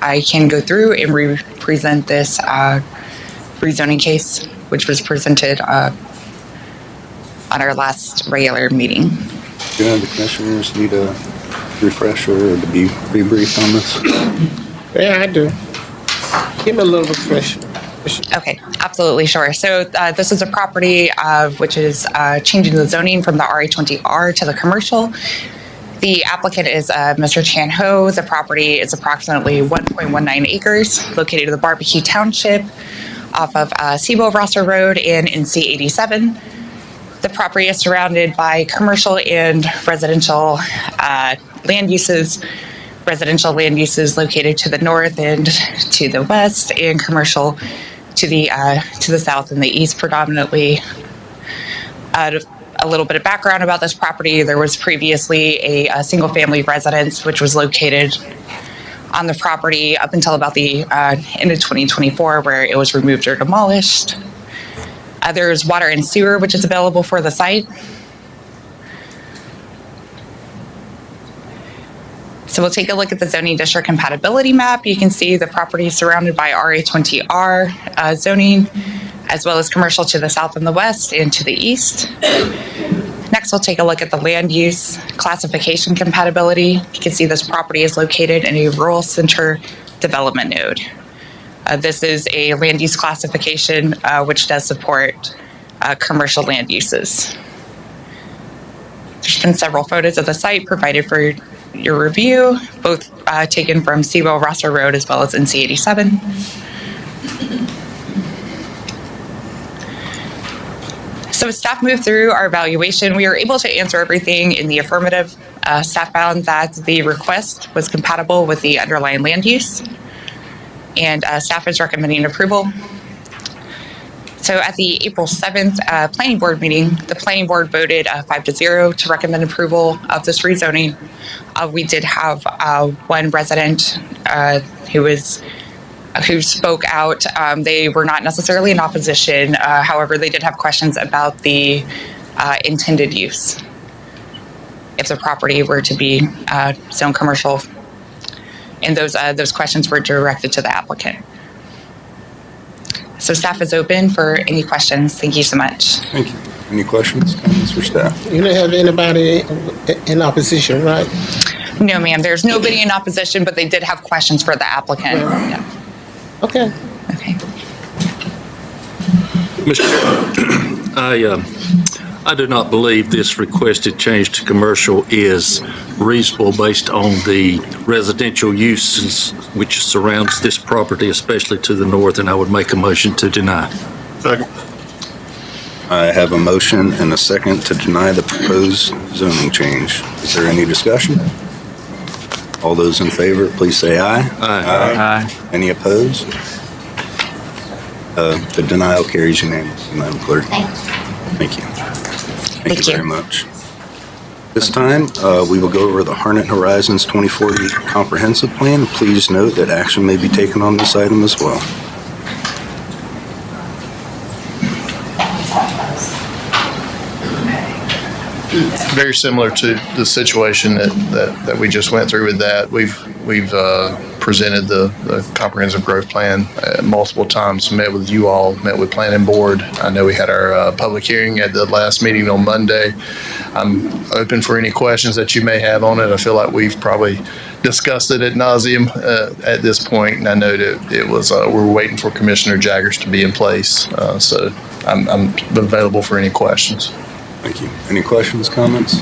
I can go through and present this rezoning case, which was presented on our last regular meeting. Do the commissioners need a refresher or to be rebriefed on this? Yeah, I do. Give me a little refresher. Okay, absolutely, sure. So this is a property which is changing the zoning from the RA20R to the commercial. The applicant is Mr. Chan Ho. The property is approximately 1.19 acres, located in the Barbecue Township off of Sebo Rosser Road and in C87. The property is surrounded by commercial and residential land uses. Residential land uses located to the north and to the west, and commercial to the south and the east predominantly. A little bit of background about this property: there was previously a single-family residence which was located on the property up until about the end of 2024, where it was removed or demolished. There's water and sewer which is available for the site. So we'll take a look at the zoning district compatibility map. You can see the property is surrounded by RA20R zoning, as well as commercial to the south and the west and to the east. Next, we'll take a look at the land use classification compatibility. You can see this property is located in a rural center development node. This is a land use classification which does support commercial land uses. There's been several photos of the site provided for your review, both taken from Sebo Rosser Road as well as NC87. So as staff moved through our evaluation, we were able to answer everything in the affirmative. Staff found that the request was compatible with the underlying land use, and staff is recommending approval. So at the April 7th planning board meeting, the planning board voted 5-0 to recommend approval of this rezoning. We did have one resident who spoke out. They were not necessarily in opposition. However, they did have questions about the intended use if the property were to be zoned commercial, and those questions were directed to the applicant. So staff is open for any questions. Thank you so much. Thank you. Any questions, comments for staff? You don't have anybody in opposition, right? No, ma'am. There's nobody in opposition, but they did have questions for the applicant. Yeah. Okay. Okay. Mr. Chairman, I do not believe this requested change to commercial is reasonable based on the residential uses which surrounds this property, especially to the north, and I would make a motion to deny. Second. I have a motion and a second to deny the proposed zoning change. Is there any discussion? All those in favor, please say aye. Aye. Any opposed? The denial carries unanimously, Madam Clerk. Thank you. Thank you very much. This time, we will go over the Harnett Horizons 2040 Comprehensive Plan. Please note that action may be taken on this item as well. Very similar to the situation that we just went through with that. We've presented the comprehensive growth plan multiple times, met with you all, met with planning board. I know we had our public hearing at the last meeting on Monday. I'm open for any questions that you may have on it. I feel like we've probably discussed it ad nauseum at this point, and I know that it was we're waiting for Commissioner Jaggers to be in place, so I'm available for any questions. Thank you. Any questions, comments?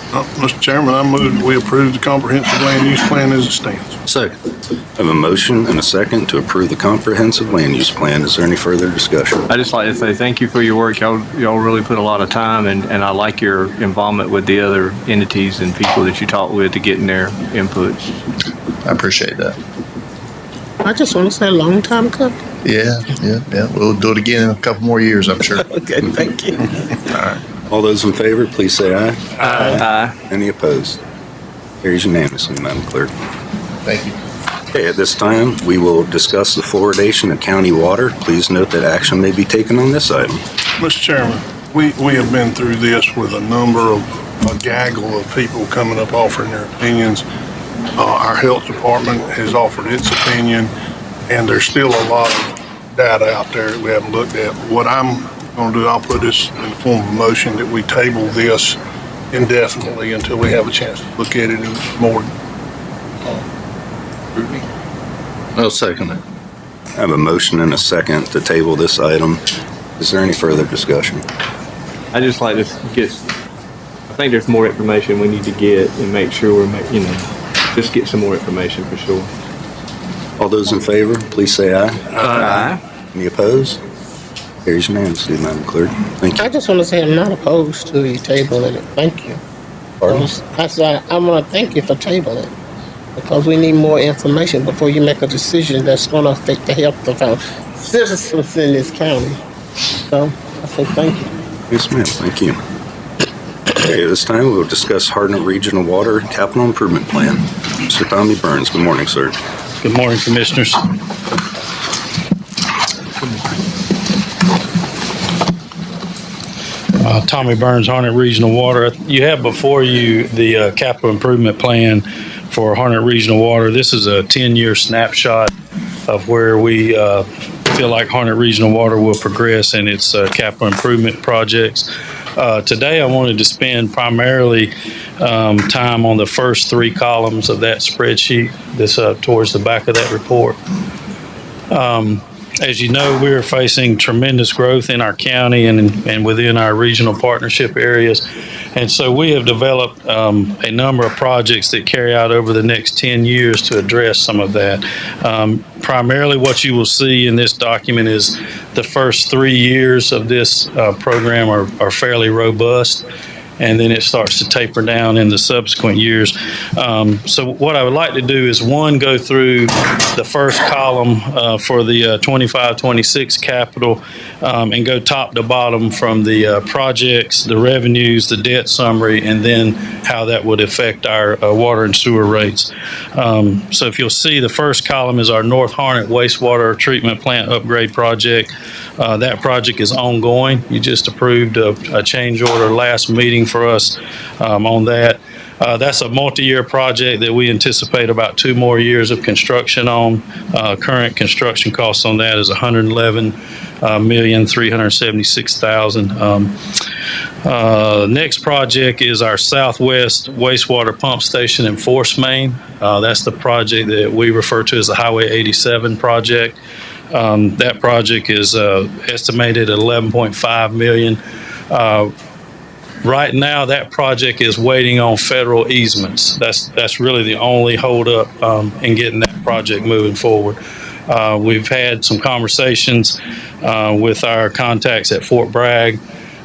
Mr. Chairman, I move that we approve the comprehensive land use plan as it stands. Second. I have a motion and a second to approve the comprehensive land use plan. Is there any further discussion? I just like to say thank you for your work. Y'all really put a lot of time, and I like your involvement with the other entities and people that you talk with to get in their inputs. I appreciate that. I just want to say a long time coming. Yeah. We'll do it again in a couple more years, I'm sure. Okay, thank you. All right. All those in favor, please say aye. Aye. Any opposed? Carries unanimously, Madam Clerk. Thank you. Okay, at this time, we will discuss the fluoridation of county water. Please note that action may be taken on this item. Mr. Chairman, we have been through this with a gaggle of people coming up offering their opinions. Our health department has offered its opinion, and there's still a lot of data out there that we haven't looked at. What I'm going to do, I'll put this in the form of a motion that we table this indefinitely until we have a chance to look at it in more. I'll second it. I have a motion and a second to table this item. Is there any further discussion? I just like to get, I think there's more information we need to get and make sure just get some more information for sure. All those in favor, please say aye. Aye. Any opposed? Carries unanimously, Madam Clerk. Thank you. I just want to say I'm not opposed to you tabling it. Thank you. Pardon? I want to thank you for tabling it because we need more information before you make a decision that's going to affect the health of our citizens in this county. So I say thank you. Yes, ma'am. Thank you. Okay, this time we'll discuss Harnett Regional Water Capital Improvement Plan. Mr. Tommy Burns, good morning, sir. Good morning, Commissioners. Tommy Burns, Harnett Regional Water. You have before you the capital improvement plan for Harnett Regional Water. This is a 10-year snapshot of where we feel like Harnett Regional Water will progress in its capital improvement projects. Today, I wanted to spend primarily time on the first three columns of that spreadsheet that's towards the back of that report. As you know, we're facing tremendous growth in our county and within our regional partnership areas. And so we have developed a number of projects that carry out over the next 10 years to address some of that. Primarily what you will see in this document is the first 3 years of this program are fairly robust, and then it starts to taper down in the subsequent years. So what I would like to do is, one, go through the first column for the 25-26 capital and go top to bottom from the projects, the revenues, the debt summary, and then how that would affect our water and sewer rates. So if you'll see, the first column is our North Harnett wastewater treatment plant upgrade project. That project is ongoing. You just approved a change order last meeting for us on that. That's a multi-year project that we anticipate about 2 more years of construction on. Current construction costs on that is $111,376,000. Next project is our Southwest wastewater pump station and force main. That's the project that we refer to as the Highway 87 project. That project is estimated at $11.5 million. Right now, that project is waiting on federal easements. That's really the only holdup in getting that project moving forward. We've had some conversations with our contacts at Fort Bragg,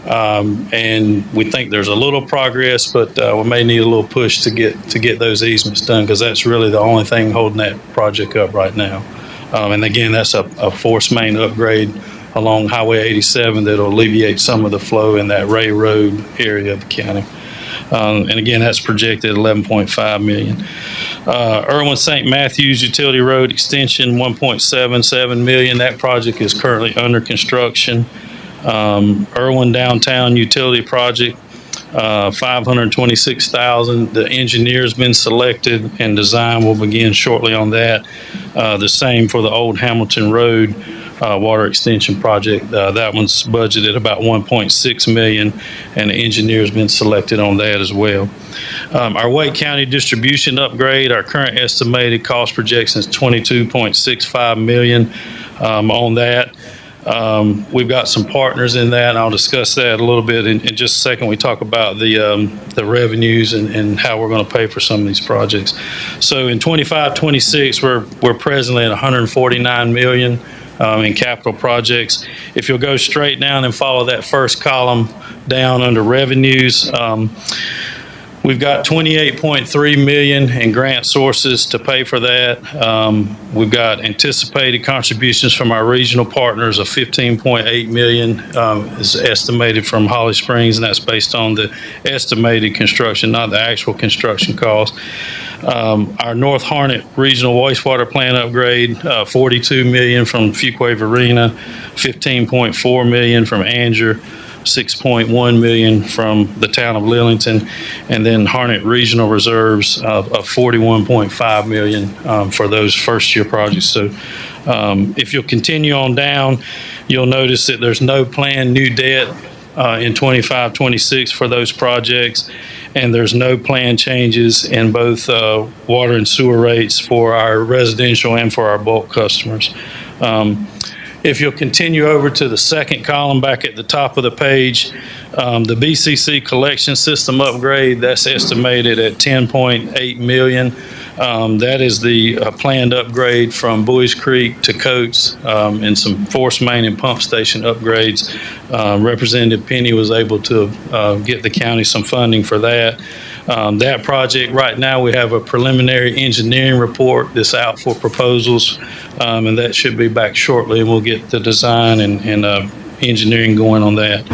and we think there's a little progress, but we may need a little push to get those easements done, because that's really the only thing holding that project up right now. And again, that's a force main upgrade along Highway 87 that'll alleviate some of the flow in that Ray Road area of the county. And again, that's projected at $11.5 million. Irwin St. Matthews Utility Road Extension, $1.77 million. That project is currently under construction. Irwin Downtown Utility Project, $526,000. The engineer's been selected and design will begin shortly on that. The same for the Old Hamilton Road water extension project. That one's budgeted about $1.6 million, and the engineer's been selected on that as well. Our Wake County distribution upgrade, our current estimated cost projection is $22.65 million on that. We've got some partners in that, and I'll discuss that a little bit in just a second. We talk about the revenues and how we're going to pay for some of these projects. So in 25-26, we're presently at $149 million in capital projects. If you'll go straight down and follow that first column down under revenues, we've got $28.3 million in grant sources to pay for that. We've got anticipated contributions from our regional partners of $15.8 million is estimated from Holly Springs, and that's based on the estimated construction, not the actual construction cost. Our North Harnett Regional Wastewater Plant upgrade, $42 million from Fuquay-Varina, $15.4 million from Anger, 6.1 million from the town of Lillington, and then Harnett Regional Reserves of 41.5 million for those first year projects. So if you'll continue on down, you'll notice that there's no planned new debt in 25, 26 for those projects, and there's no planned changes in both water and sewer rates for our residential and for our bulk customers. If you'll continue over to the second column back at the top of the page, the BCC collection system upgrade, that's estimated at 10.8 million. That is the planned upgrade from Boys Creek to Coates, and some force main and pump station upgrades. Representative Penny was able to get the county some funding for that. That project, right now, we have a preliminary engineering report that's out for proposals, and that should be back shortly, and we'll get the design and engineering going on that.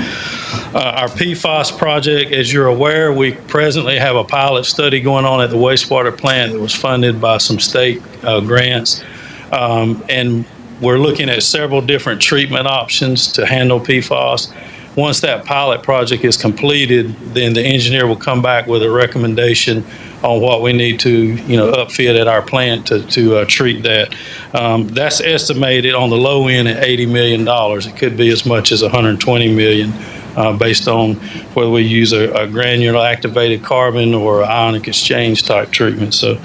Our PFAS project, as you're aware, we presently have a pilot study going on at the wastewater plant that was funded by some state grants, and we're looking at several different treatment options to handle PFAS. Once that pilot project is completed, then the engineer will come back with a recommendation on what we need to, upfit at our plant to treat that. That's estimated on the low end at $80 million. It could be as much as $120 million, based on whether we use a granular activated carbon or ionic exchange type treatment. So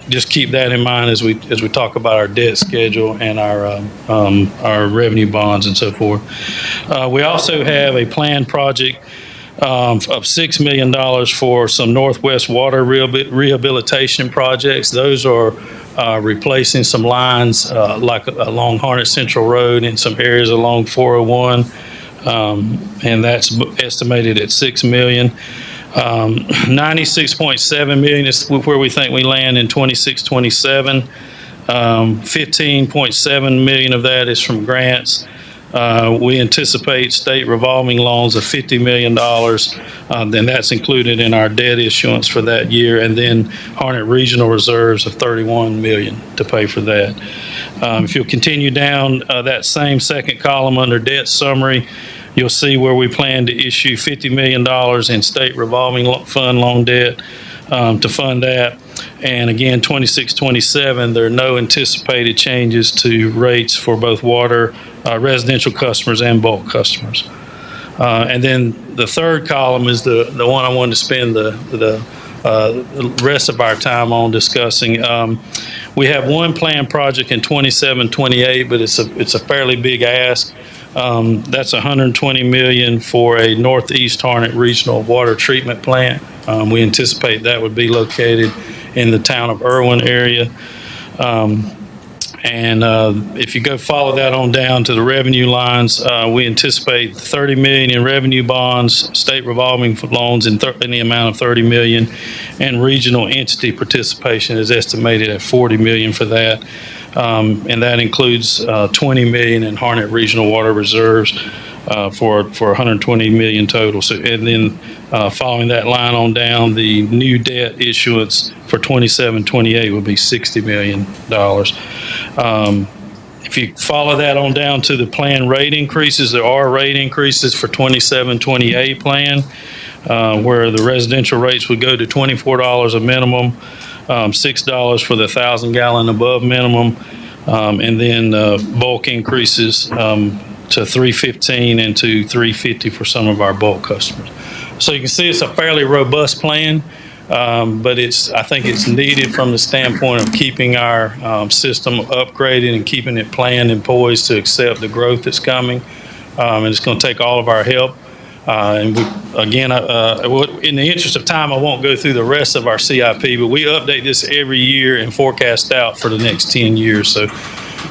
just keep that in mind as we talk about our debt schedule and our revenue bonds and so forth. We also have a planned project of $6 million for some Northwest water rehabilitation projects. Those are replacing some lines like along Harnett Central Road and some areas along 401, and that's estimated at $6 million. 96.7 million is where we think we land in 26-27. 15.7 million of that is from grants. We anticipate state revolving loans of $50 million. Then that's included in our debt issuance for that year, and then Harnett Regional Reserves of $31 million to pay for that. If you'll continue down that same second column under debt summary, you'll see where we plan to issue $50 million in state revolving fund loan debt to fund that. And again, 26-27, there are no anticipated changes to rates for both water, residential customers and bulk customers. And then the third column is the one I wanted to spend the rest of our time on discussing. We have one planned project in 27-28, but it's a fairly big ask. That's $120 million for a Northeast Harnett Regional Water Treatment Plant. We anticipate that would be located in the town of Irwin area. And if you go follow that on down to the revenue lines, we anticipate $30 million in revenue bonds, state revolving loans in the amount of $30 million, and regional entity participation is estimated at $40 million for that. And that includes $20 million in Harnett Regional Water Reserves for $120 million total. So, and then following that line on down, the new debt issuance for 27-28 will be $60 million. If you follow that on down to the planned rate increases, there are rate increases for 27-28 plan, where the residential rates would go to $24 a minimum, $6 for the 1,000-gallon above minimum, and then bulk increases to $3.15 and to $3.50 for some of our bulk customers. So you can see it's a fairly robust plan, but I think it's needed from the standpoint of keeping our system upgraded and keeping it planned and poised to accept the growth that's coming. And it's going to take all of our help. And we, again, in the interest of time, I won't go through the rest of our CIP, but we update this every year and forecast out for the next 10 years. So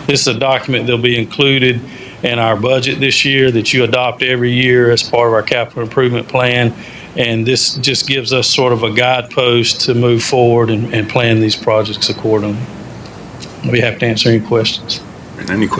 this is a document that'll be included in our budget this year that you adopt every year as part of our capital improvement plan. And this just gives us sort of a guidepost to move forward and plan these projects accordingly. We have to answer any questions. Any questions?